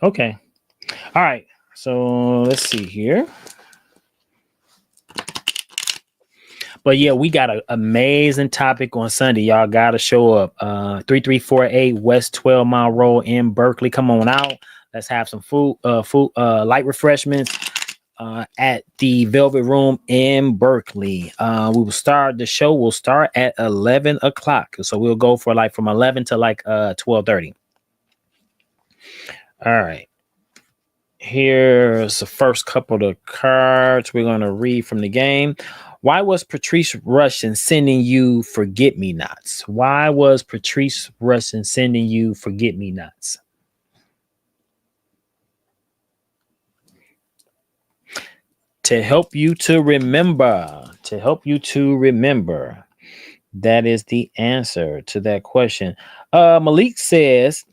Okay. All right. So let's see here. But yeah, we got an amazing topic on Sunday. Y'all gotta show up. 3348 West 12 Mile Road in Berkeley. Come on out. Let's have some light refreshments at the Velvet Room in Berkeley. We will start the show. Will start at 11 o'clock. So we'll go for like from 11 to like 12:30. All right. Here's the first couple of cards we're gonna read from the game. Why was Patrice Rushen sending you forget me nots? Why was Patrice Rushen sending you forget me nots? To help you to remember. To help you to remember. That is the answer to that question. Malik says,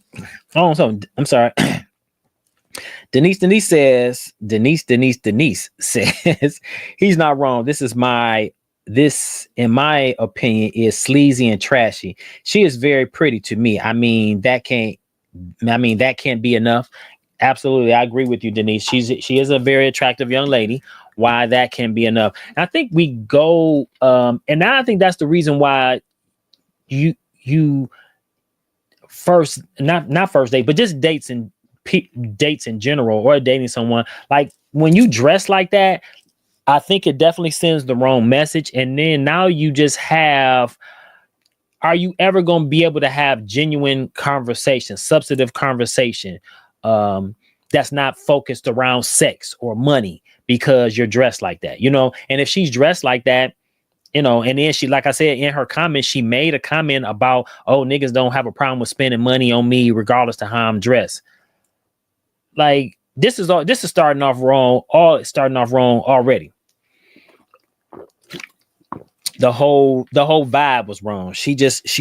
oh, so I'm sorry. Denise says, Denise says, he's not wrong. This, in my opinion, is sleazy and trashy. She is very pretty to me. That can't be enough. Absolutely. I agree with you, Denise. She is a very attractive young lady. Why that can be enough. And I think we go, and I think that's the reason why you first, not first date, but just dates in general, or dating someone, like when you dress like that, I think it definitely sends the wrong message. And then now you just are you ever going to be able to have genuine conversation, substantive conversation, that's not focused around sex or money because you're dressed like that, and if she's dressed like that, and then she, like I said, in her comment, she made a comment about, oh, niggas don't have a problem with spending money on me regardless to how I'm dressed. Like this is starting off wrong. Starting off wrong already. The whole vibe was wrong. She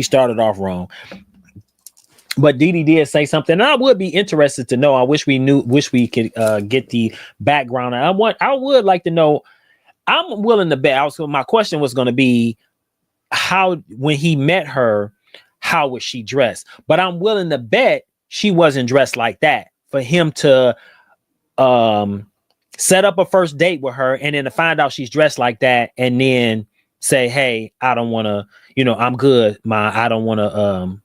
started off wrong. But Dee Dee did say something, and I would be interested to know. I wish we could get the background. I would like to know. I'm willing to bet. My question was going to be, how, when he met her, how was she dressed? But I'm willing to bet she wasn't dressed like that for him to set up a first date with her, and then to find out she's dressed like that, and then say, hey, I don't want to, I'm good, I don't want to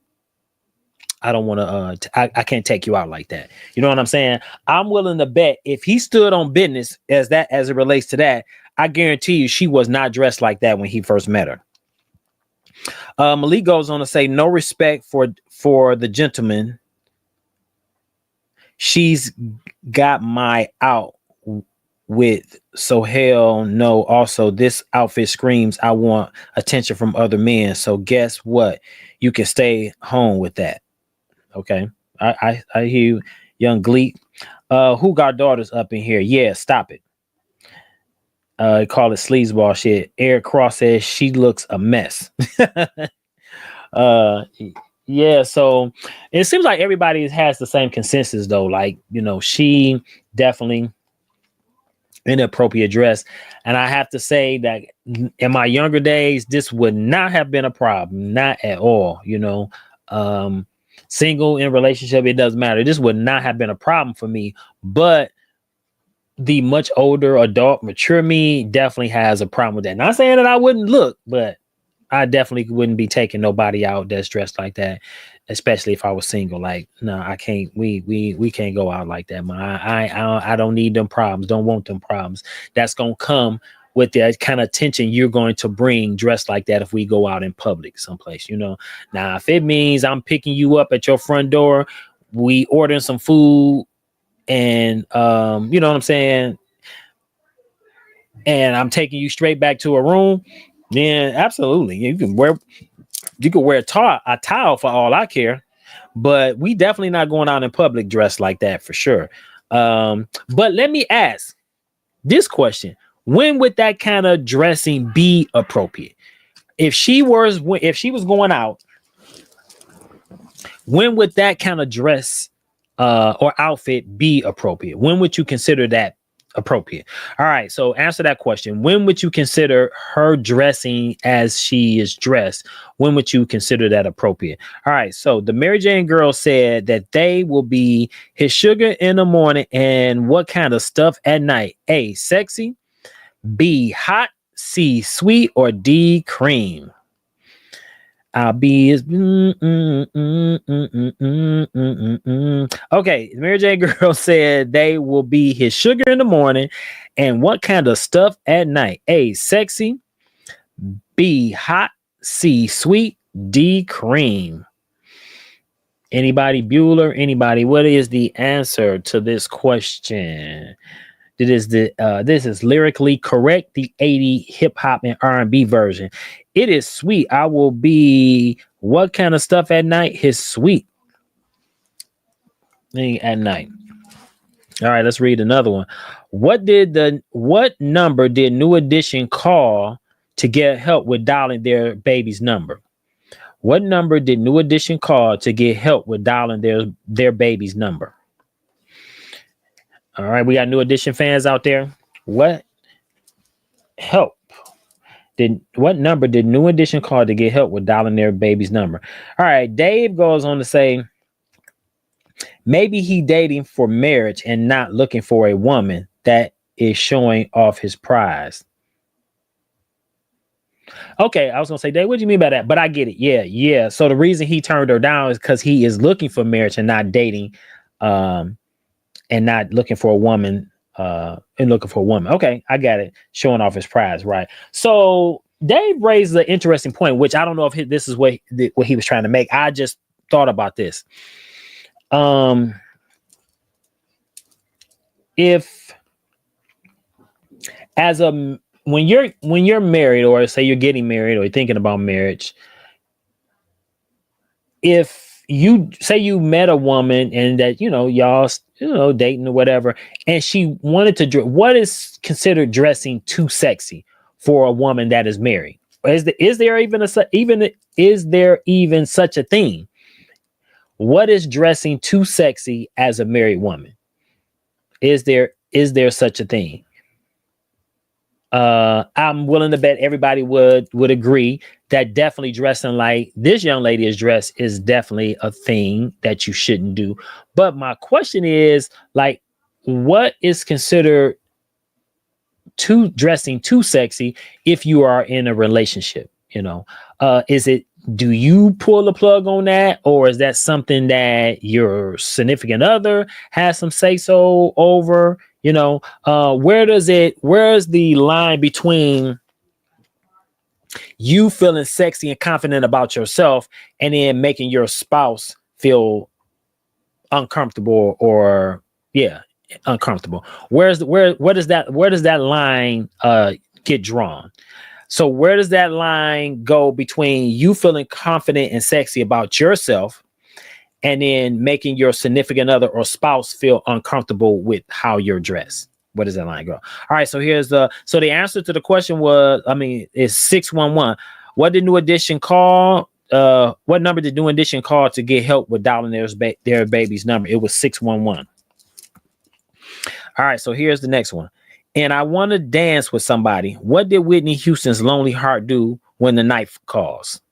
I can't take you out like that. You know what I'm saying? I'm willing to bet if he stood on business as it relates to that, I guarantee you she was not dressed like that when he first met her. Malik goes on to say, no respect for the gentleman. She's got my out with, so hell no. Also, this outfit screams I want attention from other men. So guess what? You can stay home with that. Okay. I hear you, young Gleek. Who got daughters up in here? Yeah, stop it. Call it sleazeball shit. Eric Cross says she looks a mess. Yeah, so it seems like everybody has the same consensus though. Like, she definitely inappropriate dress. And I have to say that in my younger days, this would not have been a problem. Not at all, single, in relationship, it doesn't matter. This would not have been a problem for me. But the much older adult, mature me definitely has a problem with that. Not saying that I wouldn't look, but I definitely wouldn't be taking nobody out that's dressed like that, especially if I was single. Like, no, I can't. We can't go out like that, man. I don't need them problems. Don't want them problems. That's gonna come with the kind of attention you're going to bring dressed like that if we go out in public someplace. Now if it means I'm picking you up at your front door, we ordering some food, and you know what I'm saying, and I'm taking you straight back to a room, then absolutely you can wear a towel for all I care. But we definitely not going out in public dressed like that for sure. But let me ask this question: when would that kind of dressing be appropriate? If she was going out, when would that kind of dress or outfit be appropriate? When would you consider that appropriate. All right. So answer that question. When would you consider her dressing as she is dressed? When would you consider that appropriate? All right. So the Mary Jane girl said that they will be his sugar in the morning and what kind of stuff at night? A, sexy, B, hot, C, sweet, or D, cream. I'll be his. Okay, Mary J. Girl said they will be his sugar in the morning and what kind of stuff at night? A, sexy, B, hot, C, sweet, D, cream. Anybody, Bueller? Anybody? What is the answer to this question? This is lyrically correct, the 80 hip hop and R&B version. It is sweet. I will be what kind of stuff at night? His sweet thing at night. All right, let's read another one. What number did New Edition call to get help with dialing their baby's number? What number did New Edition call to get help with dialing their baby's number? All right, we got New Edition fans out there. What number did New Edition call to get help with dialing their baby's number? All right, Dave goes on to say, maybe he dating for marriage and not looking for a woman that is showing off his prize. Okay, I was gonna say, Dave, what do you mean by that? But I get it. Yeah. So the reason he turned her down is because he is looking for marriage and not dating, and not looking for a woman. Okay, I got it. Showing off his prize, right? So Dave raised an interesting point, which I don't know if this is what he was trying to make. I just thought about this. If when you're married, or say you're getting married, or you're thinking about marriage, if you say you met a woman and that y'all dating or whatever, and she wanted to dress, what is considered dressing too sexy for a woman that is married? Is there even such a thing? What is dressing too sexy as a married woman? Is there such a thing? I'm willing to bet everybody would agree that definitely dressing like this young lady is dressed is definitely a thing that you shouldn't do. But my question is, like, what is considered dressing too sexy if you are in a relationship? Do you pull the plug on that, or is that something that your significant other has some say so over? Where's the line between you feeling sexy and confident about yourself and then making your spouse feel uncomfortable uncomfortable? Where does that line get drawn? So where does that line go between you feeling confident and sexy about yourself and then making your significant other or spouse feel uncomfortable with how you're dressed? Where does that line go? All right, so the answer to the question is 611. What did New Edition call? What number did New Edition call to get help with dialing their baby's number? It was 611. All right, so here's the next one. And I want to dance with somebody. What did Whitney Houston's Lonely Heart do when the night calls?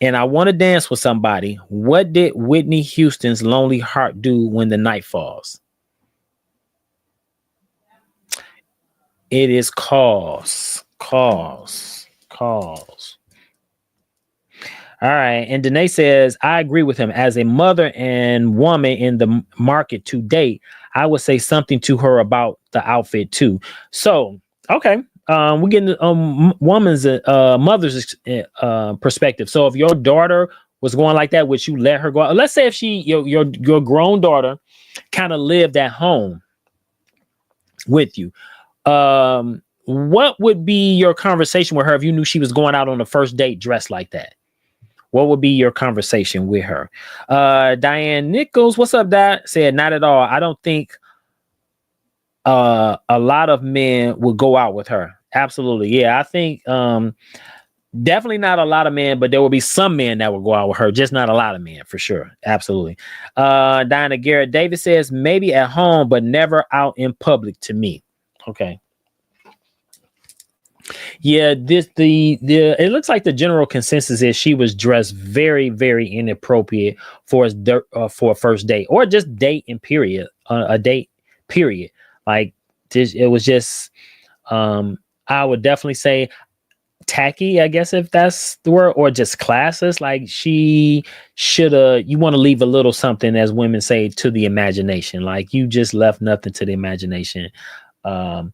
And I want to dance with somebody. What did Whitney Houston's Lonely Heart do when the night falls? It is calls. All right. And Danae says, I agree with him. As a mother and woman in the market to date, I would say something to her about the outfit too. So, okay. We're getting mother's perspective. So if your daughter was going like that, would you let her go? Let's say if your grown daughter kind of lived at home with you. What would be your conversation with her if you knew she was going out on the first date dressed like that? What would be your conversation with her? Diane Nichols, what's up, Dad? Said, not at all. I don't think a lot of men would go out with her. Absolutely. Yeah, I think definitely not a lot of men, but there will be some men that will go out with her, just not a lot of men for sure. Absolutely. Diana Garrett Davis says, maybe at home, but never out in public to me. Okay. Yeah, the it looks like the general consensus is she was dressed very, very inappropriate for for a first date or just date in period, a date period. Like this, it was just I would definitely say tacky, I guess if that's the word, or just classes. Like she should have. You want to leave a little something, as women say, to the imagination. Like you just left nothing to the imagination. Um,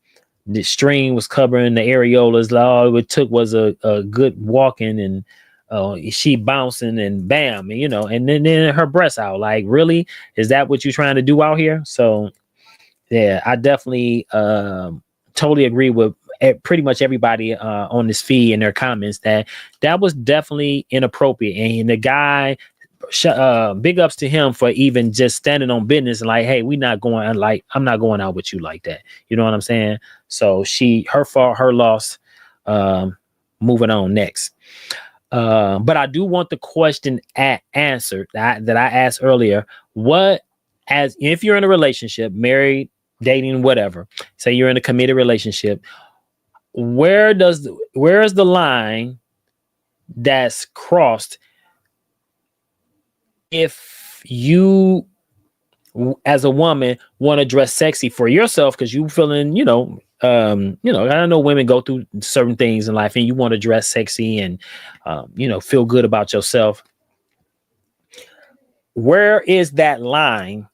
the string was covering the areolas. All it took was a good walking and she bouncing and bam, and then her breasts out. Like, really, is that what you're trying to do out here? So yeah, I definitely totally agree with pretty much everybody on this feed in their comments that was definitely inappropriate. And the guy, big ups to him for even just standing on business and like, hey, we not going, like, I'm not going out with you like that. You know what I'm saying? So her fault, her loss. Moving on next. But I do want the question answered that I asked earlier. What, as if you're in a relationship, married, dating, whatever, say you're in a committed relationship, where is the line that's crossed if you as a woman want to dress sexy for yourself because you feeling, I know women go through certain things in life and you want to dress sexy and feel good about yourself. Where is that line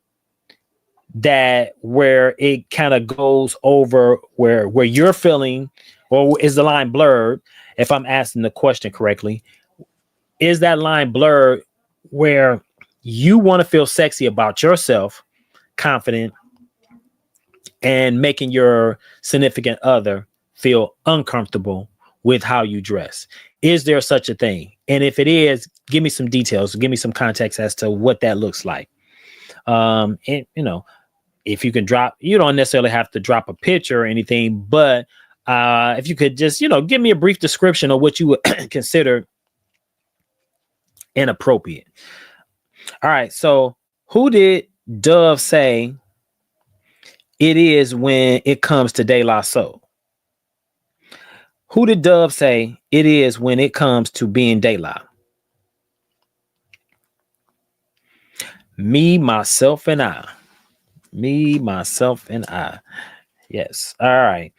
that where it kind of goes over where you're feeling, or is the line blurred? If I'm asking the question correctly, is that line blurred where you want to feel sexy about yourself, confident, and making your significant other feel uncomfortable with how you dress? Is there such a thing? And if it is, give me some details, give me some context as to what that looks like. And if you can drop, you don't necessarily have to drop a picture or anything, but if you could just, give me a brief description of what you would consider inappropriate. All right. So who did Dove say it is when it comes to De La Soul? Who did Dove say it is when it comes to being De La? Me, myself, and I. Me, myself, and I. Yes. All right.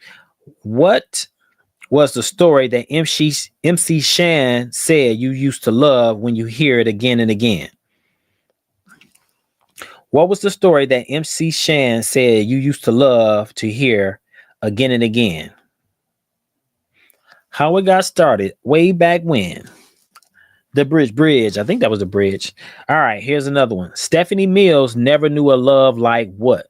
What was the story that MC Shan said you used to love when you hear it again and again? What was the story that MC Shan said you used to love to hear again and again? How it got started way back when. The bridge. I think that was the bridge. All right, here's another one. Stephanie Mills never knew a love like what?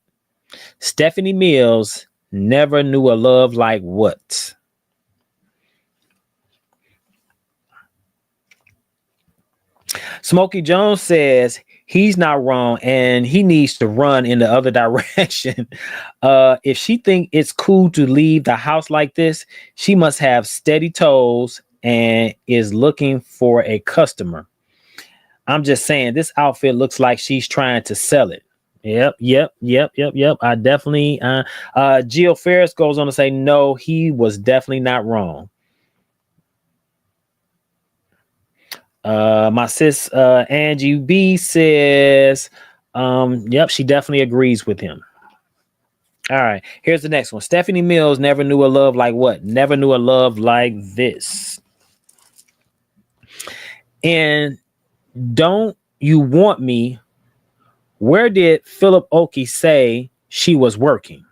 Stephanie Mills never knew a love like what? Smokey Jones says he's not wrong and he needs to run in the other direction. If she think it's cool to leave the house like this, she must have steady toes and is looking for a customer. I'm just saying this outfit looks like she's trying to sell it. Yep. I definitely Gio Ferris goes on to say no, he was definitely not wrong. My sis Angie B says, yep, she definitely agrees with him. All right, here's the next one. Stephanie Mills never knew a love like what? Never knew a love like this. And Don't You Want Me? Where did Philip Oakey say she was working?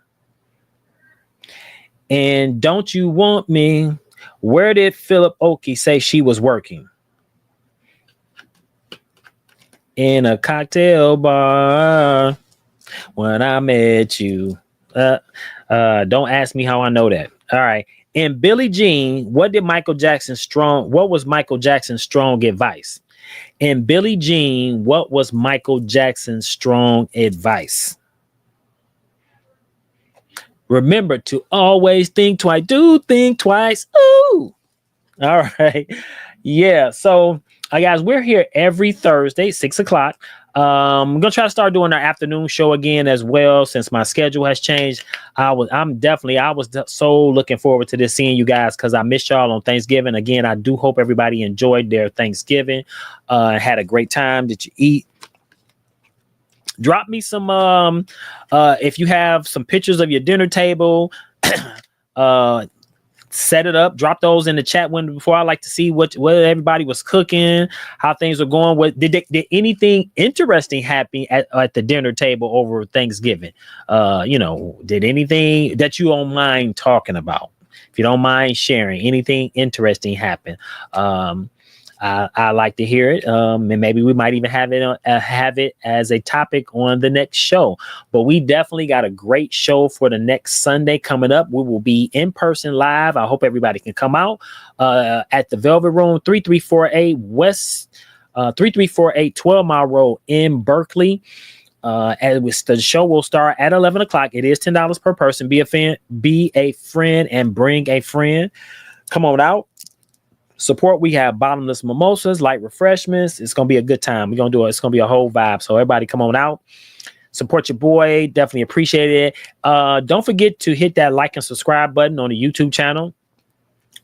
And Don't You Want Me? Where did Philip Oakey say she was working? In a cocktail bar when I met you. Don't ask me how I know that. All right. And Billie Jean, what was Michael Jackson's strong advice? And Billie Jean, what was Michael Jackson's strong advice? Remember to always think twice. Do think twice. Ooh. All right. Yeah. So, guys, we're here every Thursday, 6 o'clock. I'm gonna try to start doing our afternoon show again as well since my schedule has changed. I was so looking forward to this, seeing you guys, because I missed y'all on Thanksgiving. Again, I do hope everybody enjoyed their Thanksgiving, had a great time. Did you eat? Drop me some if you have some pictures of your dinner table. Set it up, drop those in the chat window before. I like to see what everybody was cooking, how things are going. What did anything interesting happen at the dinner table over Thanksgiving? Did anything that you don't mind talking about? If you don't mind sharing, anything interesting happen? I like to hear it, and maybe we might even have it as a topic on the next show. But we definitely got a great show for the next Sunday coming up. We will be in person live. I hope everybody can come out at the Velvet Room, 3348 West, 3348 12 Mile Road in Berkeley. And the show will start at 11 o'clock. It is $10 per person. Be a friend, and bring a friend. Come on out. Support. We have bottomless mimosas, light refreshments. It's gonna be a good time. We're gonna do it. It's gonna be a whole vibe. So everybody, come on out. Support your boy. Definitely appreciate it. Don't forget to hit that like and subscribe button on the YouTube channel.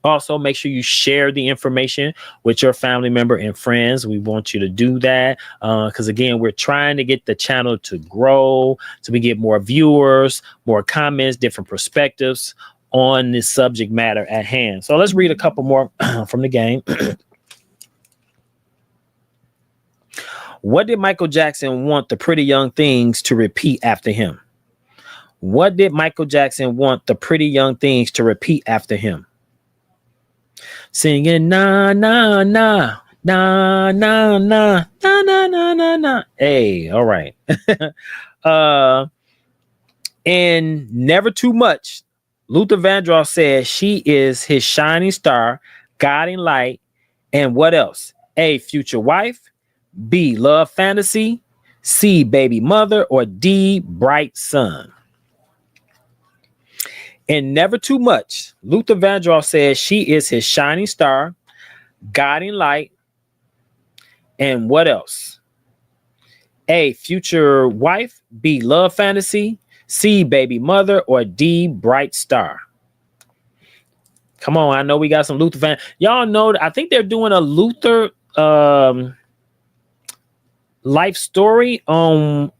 Also, make sure you share the information with your family member and friends. We want you to do that because, again, we're trying to get the channel to grow, so we get more viewers, more comments, different perspectives on this subject matter at hand. So let's read a couple more from the game. What did Michael Jackson want the Pretty Young Things to repeat after him? What did Michael Jackson want the Pretty Young Things to repeat after him? Singing na na na na na na na na na na na. Hey, all right. And Never Too Much, Luther Vandross says she is his shining star, guiding light, and what else? A, future wife, B, love fantasy, C, baby mother, or D, bright sun. And Never Too Much, Luther Vandross says she is his shining star, guiding light, and what else? A, future wife, B, love fantasy, C, baby mother, or D, bright star. Come on, I know we got some Luther fans. Y'all know, I think they're doing a Luther life story on,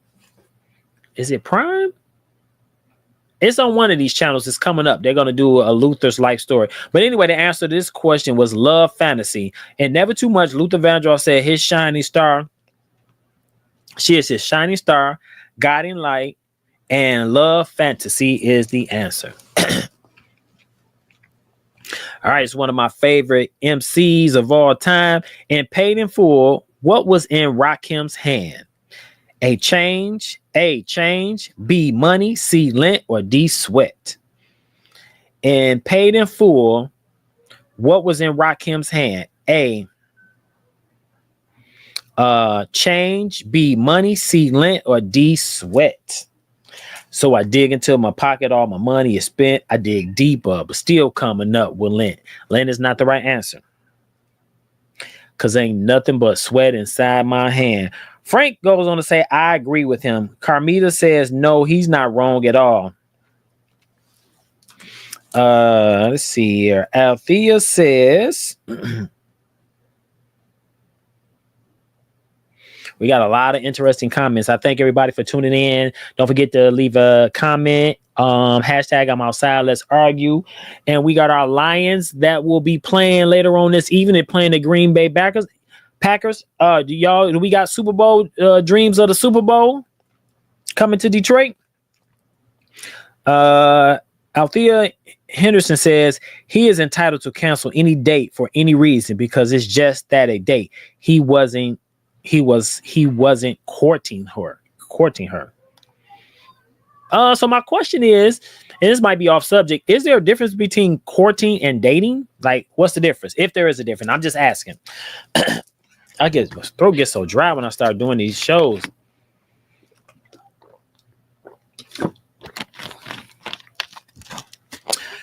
is it Prime? It's on one of these channels. It's coming up. They're going to do a Luther's life story. But anyway, the answer to this question was love fantasy. And Never Too Much, Luther Vandross said his shining star, she is his shining star, guiding light, and love fantasy is the answer. All right, it's one of my favorite MCs of all time. And Paid in Full, what was in Rakim's hand? A, change, B, money, C, lint, or D, sweat. And Paid in Full, what was in Rakim's hand? A, change, B, money, C, lint, or D, sweat. So I dig into my pocket, all my money is spent. I dig deeper, but still coming up with lint. Lint is not the right answer, because ain't nothing but sweat inside my hand. Frank goes on to say, I agree with him. Carmita says, no, he's not wrong at all. Let's see here. Althea says, we got a lot of interesting comments. I thank everybody for tuning in. Don't forget to leave a comment. Hashtag I'm outside. Let's argue. And we got our Lions that will be playing later on this evening, playing the Green Bay Packers. Do we got Super Bowl dreams of the Super Bowl coming to Detroit? Althea Henderson says he is entitled to cancel any date for any reason because it's just that a date. He wasn't courting her. So my question is, and this might be off subject, is there a difference between courting and dating? Like, what's the difference? If there is a difference, I'm just asking. My throat gets so dry when I start doing these shows.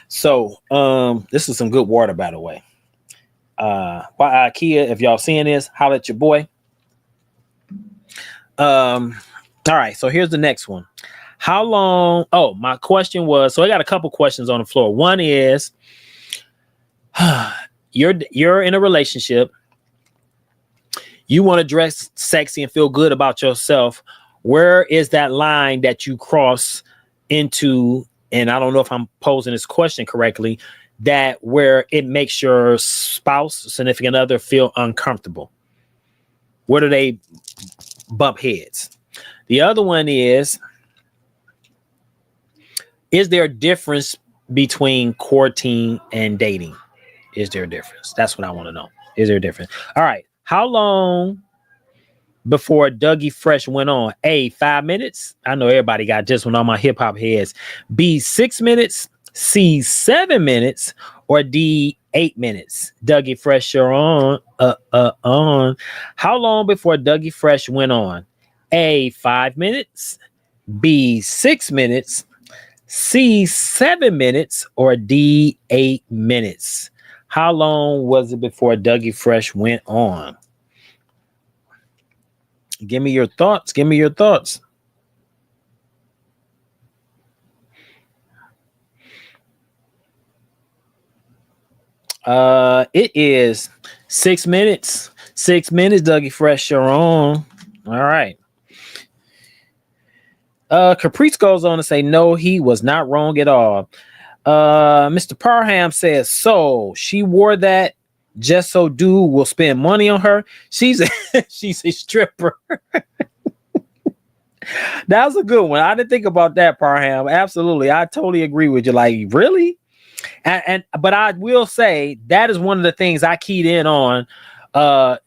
So, this is some good water, by the way. By IKEA, if y'all seeing this, holla at your boy. All right, so here's the next one. How long? Oh, my question was, so I got a couple questions on the floor. One is you're in a relationship, you want to dress sexy and feel good about yourself. Where is that line that you cross into? And I don't know if I'm posing this question correctly, that where it makes your spouse, significant other feel uncomfortable. Where do they bump heads? The other one is there a difference between courting and dating? Is there a difference? That's what I want to know. Is there a difference? All right. How long before Dougie Fresh went on? A, 5 minutes. I know everybody got this one on my hip hop heads. B, 6 minutes. C, 7 minutes. Or D, 8 minutes. Dougie Fresh, you're on. On. How long before Dougie Fresh went on? A, 5 minutes. B, 6 minutes. C, 7 minutes. Or D, 8 minutes. How long was it before Dougie Fresh went on? Give me your thoughts. Give me your thoughts. It is 6 minutes. 6 minutes, Dougie Fresh, you're on. All right. Caprice goes on to say, no, he was not wrong at all. Mr. Parham says, so she wore that just so dude will spend money on her. She's she's a stripper. That was a good one. I didn't think about that, Parham. Absolutely. I totally agree with you. Like, really? But I will say that is one of the things I keyed in on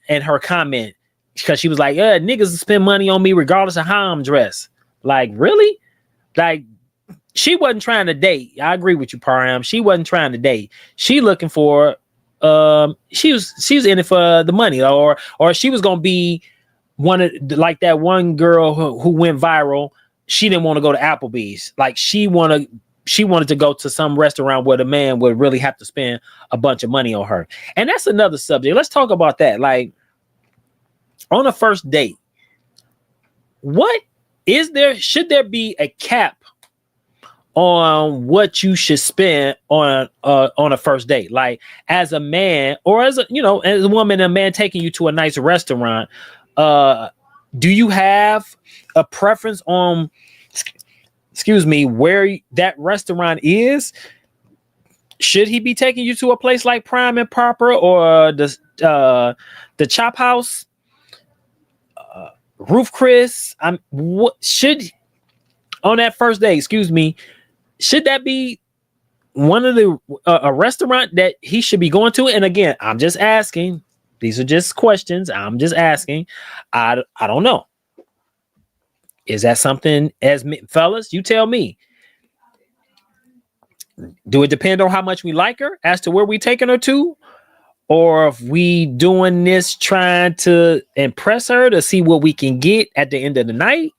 in her comment, because she was like, niggas spend money on me regardless of how I'm dressed. Like, really? Like, she wasn't trying to date. I agree with you, Parham. She wasn't trying to date. She looking for she was in it for the money, or she was gonna be one of, like that one girl who went viral. She didn't want to go to Applebee's. Like, she wanted to go to some restaurant where the man would really have to spend a bunch of money on her. And that's another subject. Let's talk about that. Like, on a first date, should there be a cap on what you should spend on a first date? Like, as a man, or as a woman, a man taking you to a nice restaurant, do you have a preference on, excuse me, where that restaurant is? Should he be taking you to a place like Prime and Proper, or the Chop House, Roof Chris? What should, on that first day, excuse me, should that be one of the a restaurant that he should be going to? And again, I'm just asking. These are just questions. I'm just asking. I don't know. Is that something, as fellas, you tell me? Do it depend on how much we like her as to where we taking her to? Or if we doing this trying to impress her to see what we can get at the end of the night?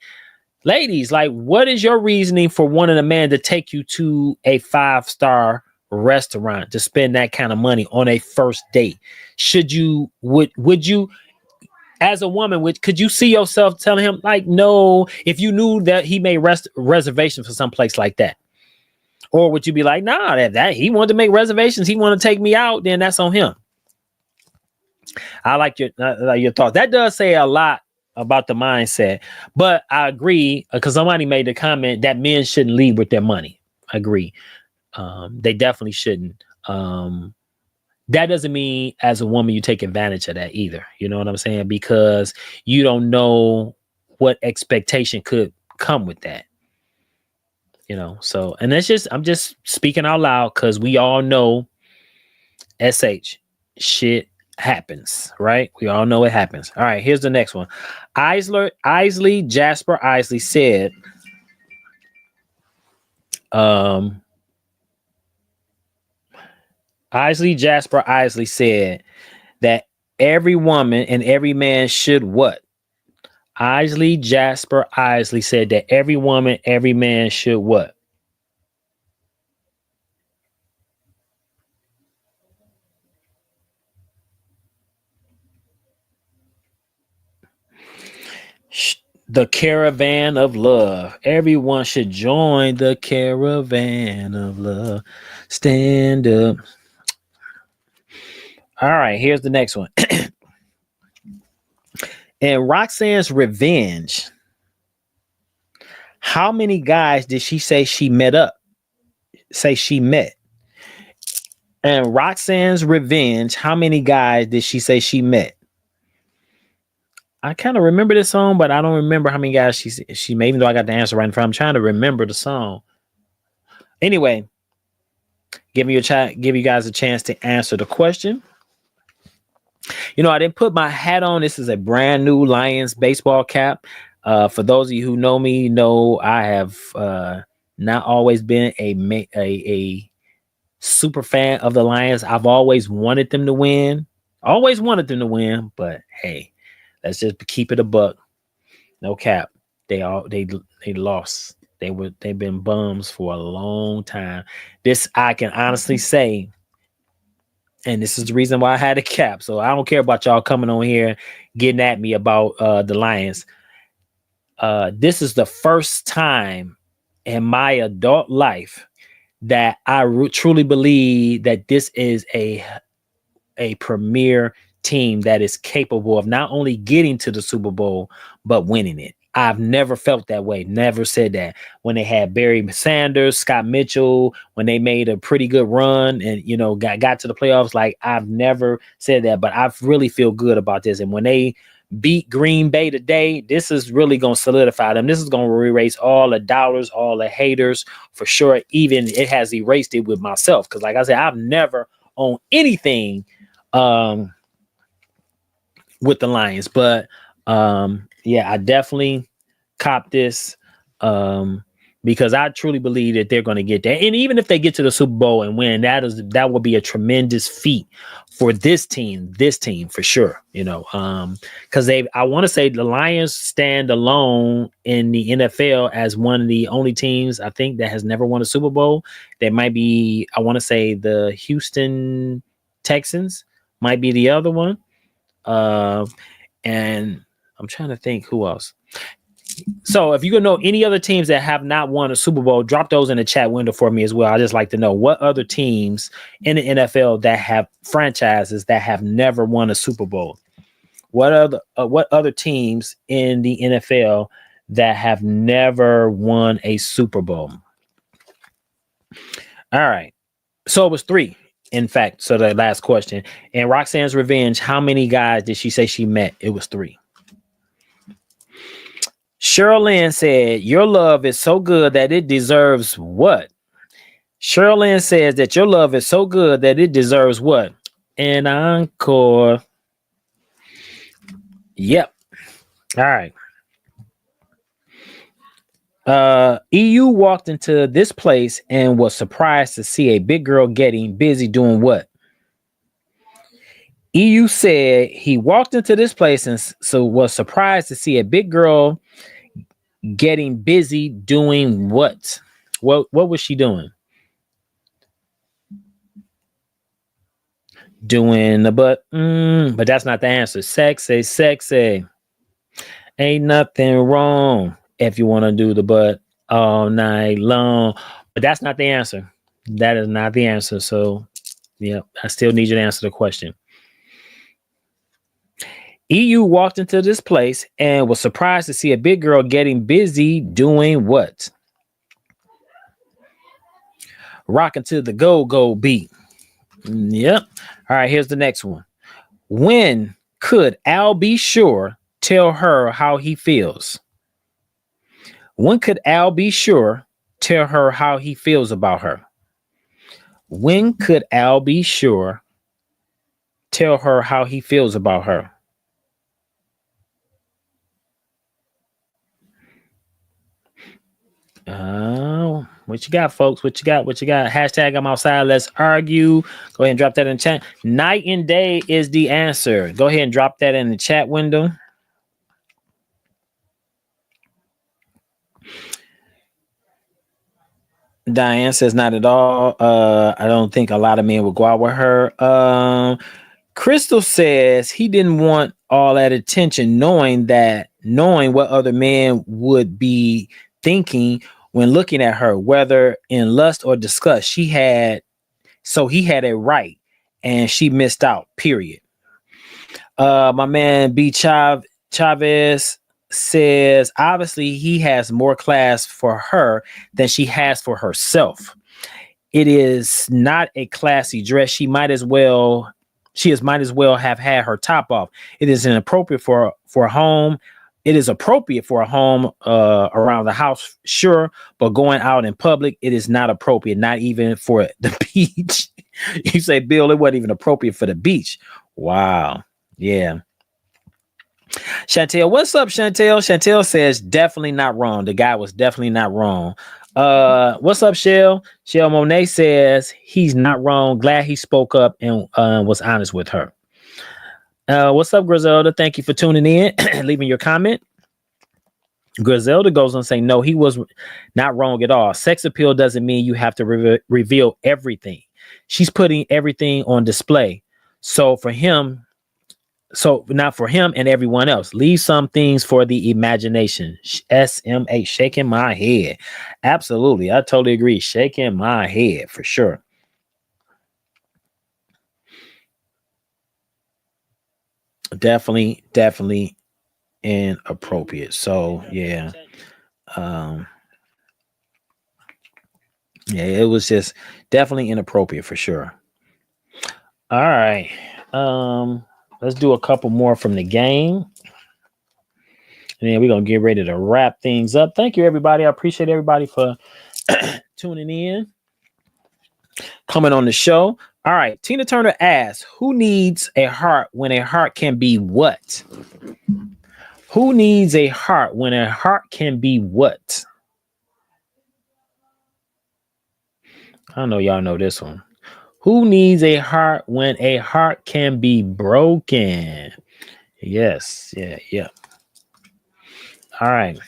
Ladies, like, what is your reasoning for wanting a man to take you to a 5-star restaurant to spend that kind of money on a first date? Would you, as a woman, could you see yourself telling him, like, no, if you knew that he made reservations for some place like that? Or would you be like, nah, that he wanted to make reservations, he want to take me out, then that's on him? I like your thoughts. That does say a lot about the mindset, but I agree, because somebody made the comment that men shouldn't lead with their money. I agree. They definitely shouldn't. That doesn't mean as a woman you take advantage of that either. You know what I'm saying? Because you don't know what expectation could come with that. So, and that's just, I'm just speaking out loud, because we all know shit happens, right? We all know it happens. All right, here's the next one. Jasper Isley said, Jasper Isley said that every woman and every man should what? Jasper Isley said that every woman, every man should what? The caravan of love. Everyone should join the caravan of love. Stand up. All right, here's the next one. In Roxanne's Revenge, how many guys did she say she met up? Say she met. And Roxanne's Revenge, how many guys did she say she met? I kind of remember this song, but I don't remember how many guys she made, even though I got the answer right in front. I'm trying to remember the song. Anyway, give you guys a chance to answer the question. You know, I didn't put my hat on. This is a brand new Lions baseball cap. For those of you who know me, know I have not always been a super fan of the Lions. I've always wanted them to win. But hey, let's just keep it a buck. No cap. They lost. They've been bums for a long time. This I can honestly say, and this is the reason why I had a cap. So I don't care about y'all coming on here getting at me about the Lions. This is the first time in my adult life that I truly believe that this is a premier team that is capable of not only getting to the Super Bowl, but winning it. I've never felt that way. Never said that. When they had Barry Sanders, Scott Mitchell, when they made a pretty good run and, you know, got to the playoffs, like I've never said that, but I really feel good about this. And when they beat Green Bay today, this is really going to solidify them. This is going to erase all the doubters, all the haters for sure. Even it has erased it with myself. Cause like I said, I've never owned anything with the Lions, but yeah, I definitely cop this because I truly believe that they're going to get there. And even if they get to the Super Bowl and win, that will be a tremendous feat for this team for sure. You know, because I want to say the Lions stand alone in the NFL as one of the only teams I think that has never won a Super Bowl. There might be, I want to say the Houston Texans might be the other one. And I'm trying to think who else. So if you know any other teams that have not won a Super Bowl, drop those in the chat window for me as well. I just like to know what other teams in the NFL that have franchises that have never won a Super Bowl. What other teams in the NFL that have never won a Super Bowl? All right. So it was 3. In fact, so the last question. In Roxanne's Revenge, how many guys did she say she met? It was 3. Cheryl Lynn said, your love is so good that it deserves what? Cheryl Lynn says that your love is so good that it deserves what? An encore. Yep. All right. EU walked into this place and was surprised to see a big girl getting busy doing what? EU said he walked into this place and so was surprised to see a big girl getting busy doing what? What was she doing? Doing the butt. But that's not the answer. Sexy. Ain't nothing wrong if you want to do the butt all night long. But that's not the answer. That is not the answer. So, yeah, I still need you to answer the question. EU walked into this place and was surprised to see a big girl getting busy doing what? Rocking to the go-go beat. Yep. All right, here's the next one. When could Al B. Sure tell her how he feels? When could Al B. Sure tell her how he feels about her? When could Al B. Sure tell her how he feels about her? What you got, folks? What you got? Hashtag I'm outside. Let's argue. Go ahead and drop that in the chat. Night and day is the answer. Go ahead and drop that in the chat window. Diane says not at all. I don't think a lot of men would go out with her. Crystal says he didn't want all that attention, knowing what other men would be thinking when looking at her, whether in lust or disgust. He had a right, and she missed out. Period. My man Chavez says obviously he has more class for her than she has for herself. It is not a classy dress. She might as well have had her top off. It is inappropriate for a home. It is appropriate for a home around the house, sure, but going out in public, it is not appropriate. Not even for the beach. You say, Bill, it wasn't even appropriate for the beach. Wow. Yeah. Chantel, what's up, Chantel? Chantel says definitely not wrong. The guy was definitely not wrong. What's up, Shell? Shell Monet says he's not wrong. Glad he spoke up and was honest with her. What's up, Griselda? Thank you for tuning in, leaving your comment. Griselda goes on saying, no, he was not wrong at all. Sex appeal doesn't mean you have to reveal everything. She's putting everything on display. So not for him and everyone else. Leave some things for the imagination. SMA, shaking my head. Absolutely. I totally agree. Shaking my head for sure. Definitely inappropriate. So yeah. Yeah, it was just definitely inappropriate for sure. All right. Let's do a couple more from the game. And then we're going to get ready to wrap things up. Thank you, everybody. I appreciate everybody for tuning in, coming on the show. All right. Tina Turner asks, who needs a heart when a heart can be what? Who needs a heart when a heart can be what? I don't know. Y'all know this one. Who needs a heart when a heart can be broken? Yes. Yeah. All right.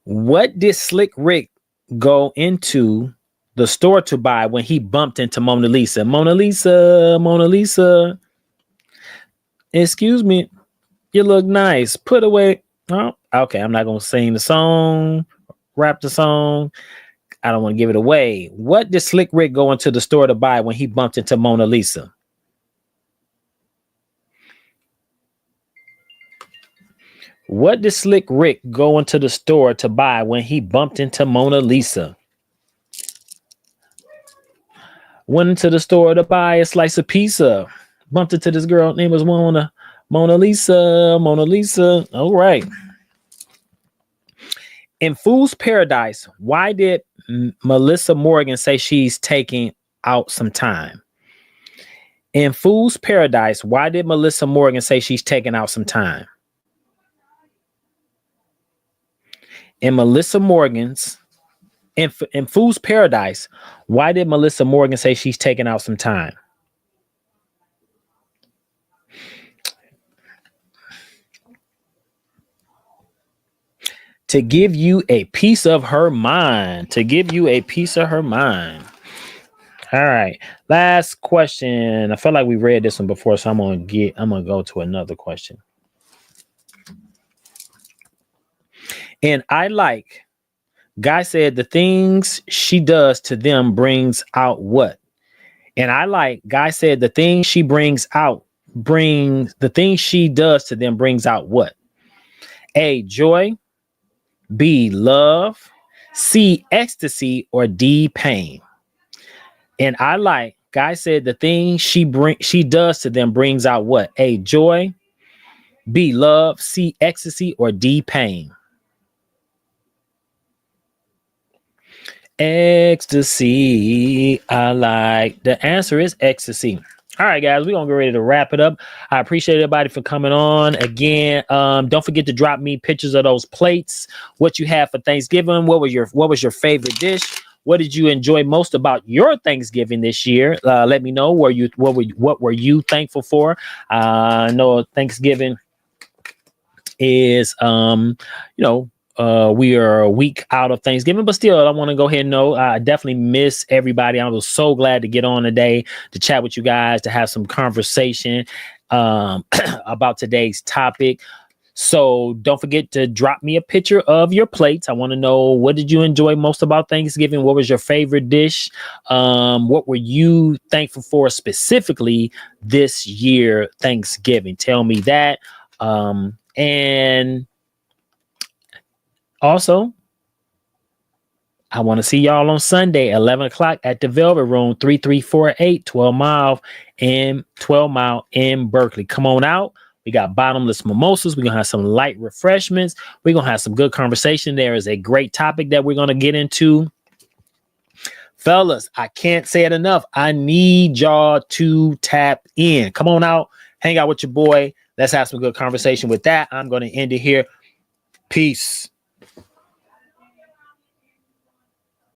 What did Slick Rick go into the store to buy when he bumped into Mona Lisa? Mona Lisa. Excuse me. You look nice. Put away. Oh, okay. I'm not going to sing the song, rap the song. I don't want to give it away. What did Slick Rick go into the store to buy when he bumped into Mona Lisa? What did Slick Rick go into the store to buy when he bumped into Mona Lisa? Went into the store to buy a slice of pizza. Bumped into this girl. Name was Mona Lisa. All right. In Fool's Paradise, why did Melissa Morgan say she's taking out some time? In Fool's Paradise, why did Melissa Morgan say she's taking out some time? In Fool's Paradise, why did Melissa Morgan say she's taking out some time? To give you a piece of her mind. All right. Last question. I feel like we read this one before, so I'm gonna go to another question. And I like, Guy said the things she does to them brings out what? And I like, Guy said the things she does to them brings out what? A, joy. B, love. C, ecstasy. Or D, pain. And I like, Guy said the thing she does to them brings out what? A, joy. B, love. C, ecstasy. Or D, pain. Ecstasy. I like. The answer is ecstasy. All right, guys, we're gonna get ready to wrap it up. I appreciate everybody for coming on again. Don't forget to drop me pictures of those plates. What you had for Thanksgiving? What was your favorite dish? What did you enjoy most about your Thanksgiving this year? Let me know. What were you thankful for? I know Thanksgiving is We are a week out of Thanksgiving, but still, I want to go ahead and know I definitely miss everybody. I was so glad to get on today to chat with you guys, to have some conversation about today's topic. So don't forget to drop me a picture of your plates. I want to know, what did you enjoy most about Thanksgiving? What was your favorite dish? What were you thankful for specifically this year, Thanksgiving? Tell me that. And also, I want to see y'all on Sunday, 11 o'clock at the Velvet Room, 3348 12 Mile in Berkeley. Come on out. We got bottomless mimosas. We're going to have some light refreshments. We're going to have some good conversation. There is a great topic that we're going to get into. Fellas, I can't say it enough. I need y'all to tap in. Come on out. Hang out with your boy. Let's have some good conversation. With that, I'm going to end it here. Peace.